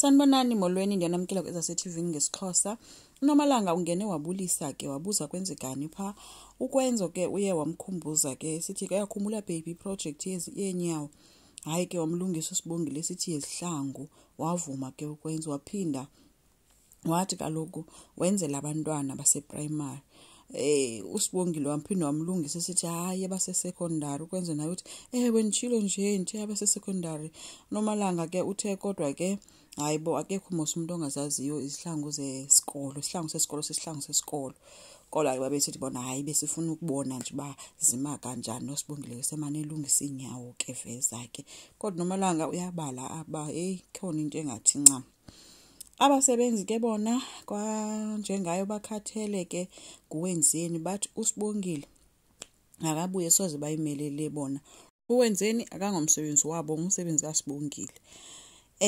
Sanibonani molweni ndiyanamkela kweza TV ngesikhosa. Unomalanga ungene wabulisa ke wabuza kwenzekani pha. Ukwenzo ke uye wamkhumbuza ke sithi ke yakhumbula baby project yenyawo. Hayi ke wamlungisa Sibongile sithi yezihlangu. Wavuma ke ukwenza waphinda wathi kaloku wenzela abantwana base-primary. Usibongile wamphinda wamlungisa sithi hayi abase-secondary ukwenza naye uthi ewe nditshilo nje ndithi abase-secondary. Nomalanga ke uthe kodwa ke hayibo akekho mos umuntu ongazaziyo izihlangu zesikolo, isihlangu sesikolo. Kodwa ke babesithi bona hayi besifuna ukubona nje ba zima kanjani noSibongile semane elungisa inyawo ke veza ke. Kodwa Nomalanga uyabala aba khona into engathi ncam. Abasebenzi ke bona njengayo bakhathele ke kuwenzeni bathi uSibongile akabuye soze bayimelele bona. Uwenzeni akangomsebenzi wabo, umsebenzi kaSibongile.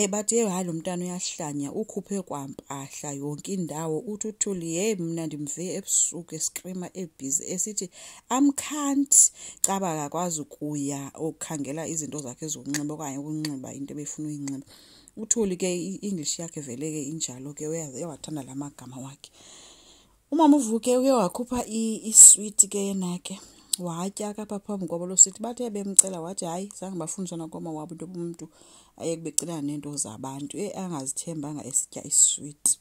Bathi hayi lo mntana uyahlanya ukhuphe kwampahla yonke indawo uthi uthuli mina ndimve ebusuku escreamer ebusy esithi I'm can't caba akakwazi ukuya ukukhangela izinto zakhe zokunxiba okanye ukunxiba into ebefuna uyinxiba. Uthuli ke iEnglish yakhe vele ke injalo ke uyawathanda lamagama wakhe. Umama uvuke uye wakhupha isweet ke yena ke watya kapha phambi kwabo lo sithi bathe bemcela wathi hayi zange bafundiswa nakoma wabo into umuntu ayekubecela nento zabantu angazithembanga esitya isweet.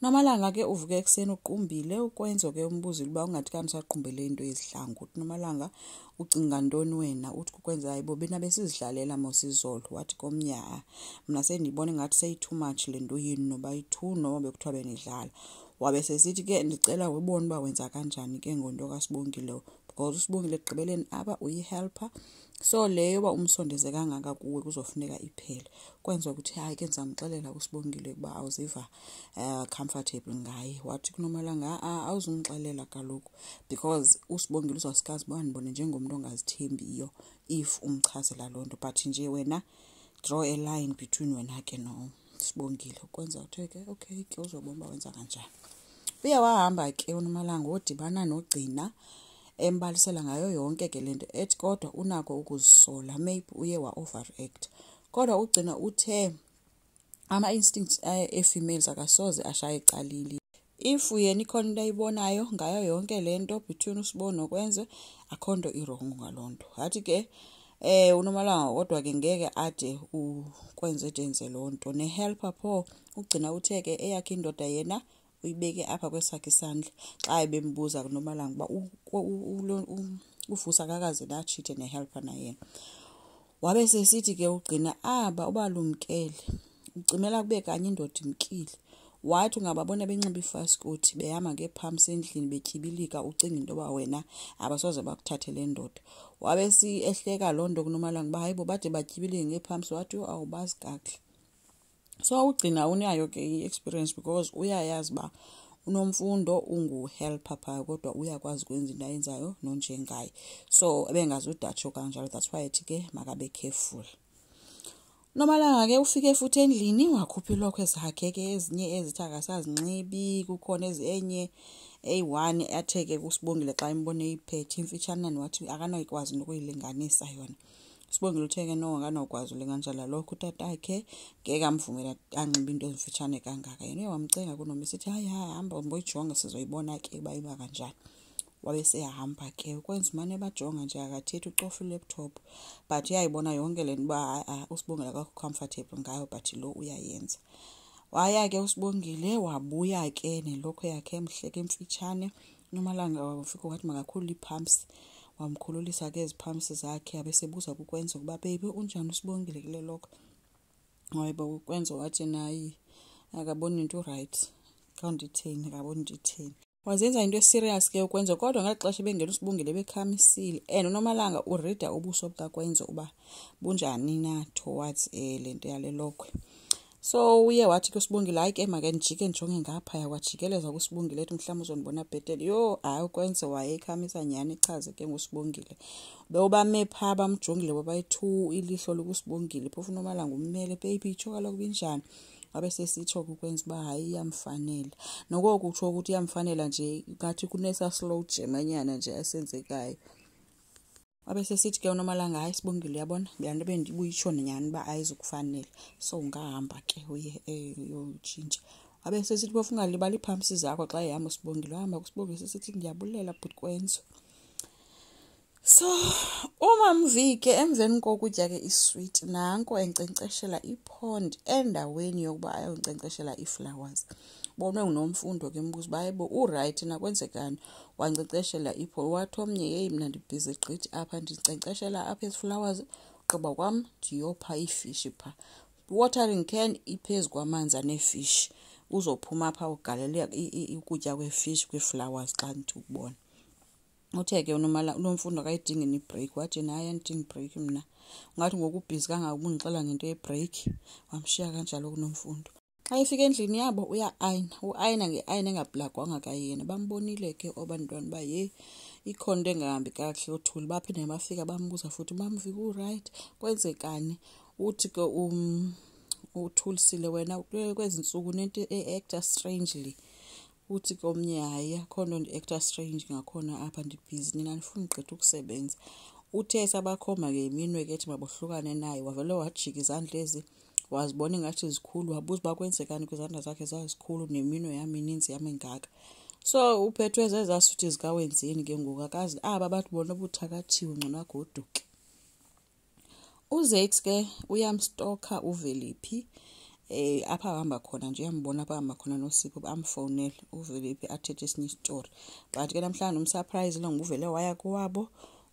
Nomalanga ke uvuke ekseni uqumbile ukwenza ke umbuzile uba ungathi kanti saqhumbele into ezihlangu. Uthi Nomalanga ucinga ntoni wena uthi kukwenza hayibo bena besizidlalela mosizolo wathi komnya mina sendibona ngathi say too much lento yini noba yi2 noma bekuthiwa benidlala. Wabe sesithi ke ndicela ubone uba wenza kanjani ke ngonto kaSibongile because uSibongile egqibeleni aba uyihelper. So leyo ba umsondeze kangaka kuwe kuzofuneka iphele. Kwenza ukuthi hayi ke ngizamxelela uSibongile kuba awuziva comfortable ngaye. Wathi kuNomalanga awuzungixelela kaloku because uSibongile uzawusikazi bonibone njengomuntu ongazithembiyo if umchazela lonto but nje wena draw a line between wena ke no Sibongile ukwenza uthi ke okay ke uzobona wenza kanjani. Uye wahamba ke uNomalanga odibana noGcina embalisela ngayo yonke ke lento ethi kodwa unako ukuzisola maybe uye wa overact. Kodwa uGcina uthe ama instincts females akasoze ashaye icalili. If yena ikhona into ayibonayo ngayo yonke lento between uSibongile nokwenze akhonto irongo ngalonto. Hathi ke uNomalanga kodwa ke ngeke ade ukwenze denze lonto ne helper pho uGcina uthe ke eyakhe indoda yena uyibeke apha kwesakhe isandla xa ebembuza kuNomalanga ba uvusa kakaze nachithe ne helper na yena. Wabe sesithi ke uGcina ubalumkele ucimela kube kanye indoda imkile. Wathi ungababona benxiba ifaskoti behamba ngepumps endlini betyibilika ucinga into ba wena abasoze bakuthathele indoda. Wabe si ehleka lonto kuNomalanga ba hayibo bade batyibilike ngepumps wathi awubazi kahle. So uGcina unayo ke iexperience because uyayazi ba unomfundo unguhelper pha kodwa uyakwazi ukwenza into ayenzayo nonjengaye. So ebengazudatsho kanjalo that's why ethi ke makabe careful. Nomalanga ke ufike futhi endlini wakhupha ilokhwe zakhe ke ezinye ezithi akasazinxibi kukhona enye A1 atheke kuSibongile xa imbone iphethe imfitshanani wathi akanayikwazi nokuyilinganisa yona. Sibongile utheke no akanawukwazi ulinganisela lokho utatakhe ngeke amvumela anxibe into ezimfitshane kangaka. Yena wamcenga kuNomi sithi hayi hamba mboyijonga sizoyibona ke bayiba kanjani. Wabe seyahamba ke ukwenza umane bajonga nje akathethi ucofa ilaptop but uyayibona yonke lento ba uSibongile akakho comfortable ngayo but lo uyayenza. Waya ke uSibongile wabuya ke nelokho yakhe emhle ke emfitshane. Nomalanga wafika wathi makakhulu ipumps wamkhululisa ke ezipumps zakhe abesebuza ukwenza kuba baby unjani uSibongile kule lokho. Hayibo ukwenza wathi nayi akaboni into right kanditheni akaboni into itheni. Wazenza into serious ke ukwenza kodwa ngexesha bengena uSibongile bekhamisile Nomalanga urida ubuso bukakwenza uba bunjani na towards lento yale lokho. So uye wathi ke uSibongile hayi ke make njike njonge ngapha yakwajikeleza kuSibongile ethi mhlawumbe uzonibona bhetele hayi ukwenze wayekhamisa nyani ichaze ke nguSibongile bewubame pha bamjongile babayi2 ilihlo lokuSibongile phofu Nomalanga ummele baby ichoka lokubinjani. Wabe sesitsho ukwenza ba hayi yamfanela nokuthi ukuthi yamfanela nje ngathi kunesa slow jemanyana nje asenzekayo. wabe sesithi ke uNomalanga hayi Sibongile yabona ngiyanto bendibuyitsho nyani ba ayizukufanele so ungahamba ke uye yotshintsha wabe sesithi bofu ungalibali iphamsi zakho xa ehamba Sibongile hamba kuSibongile sesithi ngiyabulela but kwenzo so umamvike emveni kokutya ke isweet nanko enkcenkceshela ipond endaweni yokuba ayonkcenkceshela iflowers bonwe unomfundo ke mbuzo bayibo uright na kwenzekani wankcenkceshela ipond wathi omnye hey mina ndibhizi gqithi apha ndinkcenkceshela apha eziflowers gqiba kwam ndiyopha ifish pha watering can iphezulu kwamanzi anefish uzophuma apha ugalele ukutya kwefish kweflowers xa ndikubona uthe ke unomfundo akayidingi ni break wathi naye andidingi break mina ngathi ngokubhizi kangaka undixela ngento ye break wamshiya kanjalo kunomfundo xa ifika endlini yabo uayina ngeayina engablagwanga kayena bambonile ke abantwana ba ye ikhonto engahambi kakuhle uthuli baphinde bafika bambuza futhi mamvika uright kwenzekani uthi ke uthulisile wena kwezinsuku nento actor strangely uthi komnye hayi akhona ndi-actor strange ngakhona apha ndibhizi nina ndifuna ugqitha ukusebenza uthe sabakhoma ke iminwe ke ethi mabohlukane naye wavele wajika izandla ezi wazibona ingathi zikhulu wabuza bakwenzekani kwizandla zakhe zazikhulu neminwe yami ininzi yami engaka so uphethwe zezasuthi zikawenzeni ke ngoku akazi aba bathi bona obuthakathiwe ngcono agoduke uZakes ke uyamstoka uVeliphi apha hamba khona nje uyambona apha hamba khona noSipho bamfonela uVeliphi athethe esinye istory but ke namhlanje umsurprise lo nguvele waya kuwabo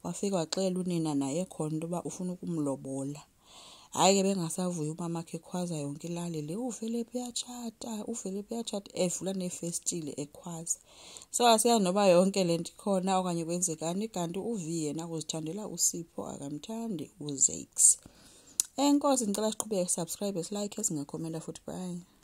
wafika waxela unina naye khona into ba ufuna ukumlobola hayi ke bengasavuya umama wakhe khwaza yonke ilali le uVeliphi yachata evula nefestile ekhwaza so asiya noba yonke lento khona okanye kwenzekani kanti uVie yena uzithandela uSipho akamthandi uZakes enkosi ngicela siqhubeke subscribe like singakhomenta futhi bye